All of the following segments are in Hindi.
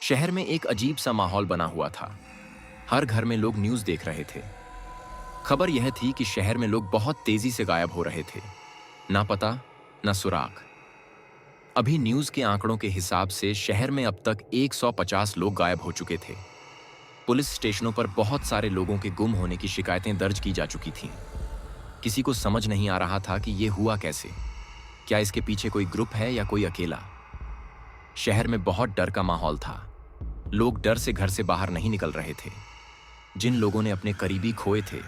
शहर में एक अजीब सा माहौल बना हुआ था। हर घर में लोग न्यूज़ देख रहे थे। खबर यह थी कि शहर में लोग बहुत तेजी से गायब हो रहे थे। ना पता, ना सुराग। अभी न्यूज़ के आंकड़ों के हिसाब से शहर में अब तक 150 लोग गायब हो चुके थे। पुलिस स्टेशनों पर बहुत सारे लोगों के गुम होने की शिकायतें दर्ज की जा चुकी थीं। किसी को समझ नहीं आ रहा था कि यह हुआ कैसे। क्या इसके पीछे कोई ग्रुप है या कोई अकेला? शहर में बहुत डर का माहौल था। लोग डर से घर से बाहर नहीं निकल रहे थे। जिन लोगों ने अपने करीबी खोए थे,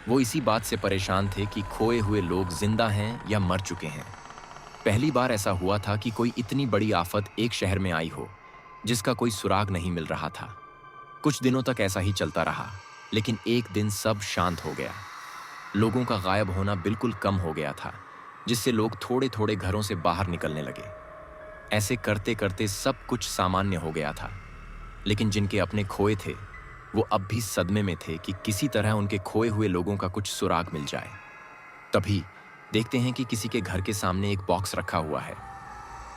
वो इसी बात से परेशान थे कि खोए हुए लोग जिंदा हैं या मर चुके हैं। पहली बार ऐसा हुआ था कि कोई इतनी बड़ी आफत एक शहर में आई हो, जिसका कोई सुराग नहीं मिल रहा था। कुछ दिनों तक ऐसा ही चलता रहा, लेकिन एक दिन सब शांत हो गया। लोगों का गायब होना बिल्कुल कम हो गया था, जिससे लोग थोड़े थोड़े घरों से बाहर निकलने लगे। ऐसे करते करते सब कुछ सामान्य हो गया था। लेकिन जिनके अपने खोए थे, वो अब भी सदमे में थे कि किसी तरह उनके खोए हुए लोगों का कुछ सुराग मिल जाए। तभी देखते हैं कि किसी के घर के सामने एक बॉक्स रखा हुआ है।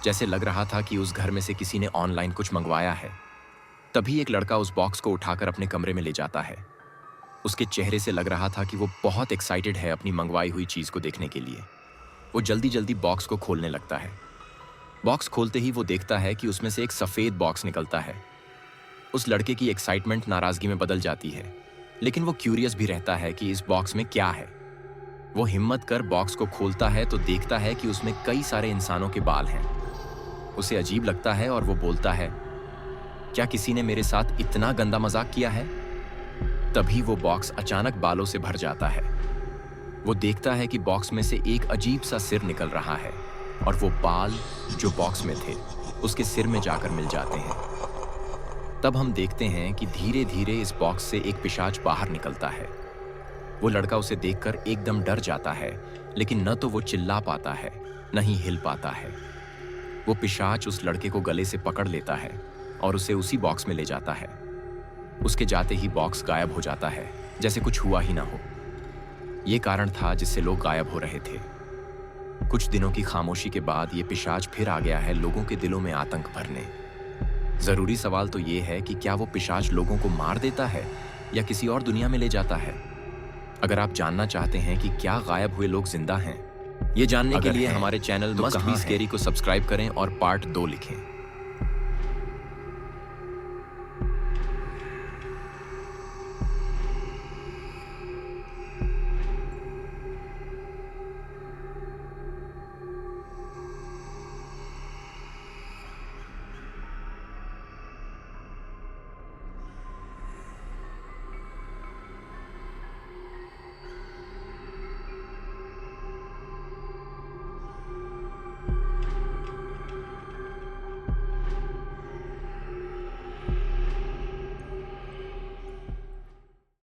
जैसे लग रहा था कि उस घर में से किसी ने ऑनलाइन कुछ मंगवाया है। तभी एक लड़का उस बॉक्स को उठाकर अपने कमरे में ले जाता है। उसके चेहरे से लग रहा था कि वो बहुत एक्साइटेड है अपनी मंगवाई हुई चीज को देखने के लिए। वो जल्दी जल्दी बॉक्स को खोलने लगता है। बॉक्स खोलते ही वो देखता है कि उसमें से एक सफेद बॉक्स निकलता है। उस लड़के की एक्साइटमेंट नाराजगी में बदल जाती है, लेकिन वो क्यूरियस भी रहता है कि इस बॉक्स में क्या है। वो हिम्मत कर बॉक्स को खोलता है तो देखता है कि उसमें कई सारे इंसानों के बाल हैं। उसे अजीब लगता है और वो बोलता है, क्या किसी ने मेरे साथ इतना गंदा मजाक किया है? तभी वो बॉक्स अचानक बालों से भर जाता है। वो देखता है कि बॉक्स में से एक अजीब सा सिर निकल रहा है और वो बाल जो बॉक्स में थे उसके सिर में जाकर मिल जाते हैं। तब हम देखते हैं कि धीरे धीरे इस बॉक्स से एक पिशाच बाहर निकलता है। वो लड़का उसे देखकर एकदम डर जाता है, लेकिन न तो वो चिल्ला पाता है, न ही हिल पाता है। वो पिशाच उस लड़के को गले से पकड़ लेता है और उसे उसी बॉक्स में ले जाता है। उसके जाते ही बॉक्स गायब हो जाता है, जैसे कुछ हुआ ही ना हो। ये कारण था जिससे लोग गायब हो रहे थे। कुछ दिनों की खामोशी के बाद ये पिशाच फिर आ गया है लोगों के दिलों में आतंक भरने। जरूरी सवाल तो ये है कि क्या वो पिशाच लोगों को मार देता है या किसी और दुनिया में ले जाता है? अगर आप जानना चाहते हैं कि क्या गायब हुए लोग जिंदा हैं, ये जानने के लिए हमारे चैनल मस्ट बी स्केरी को सब्सक्राइब करें और पार्ट 2 लिखें।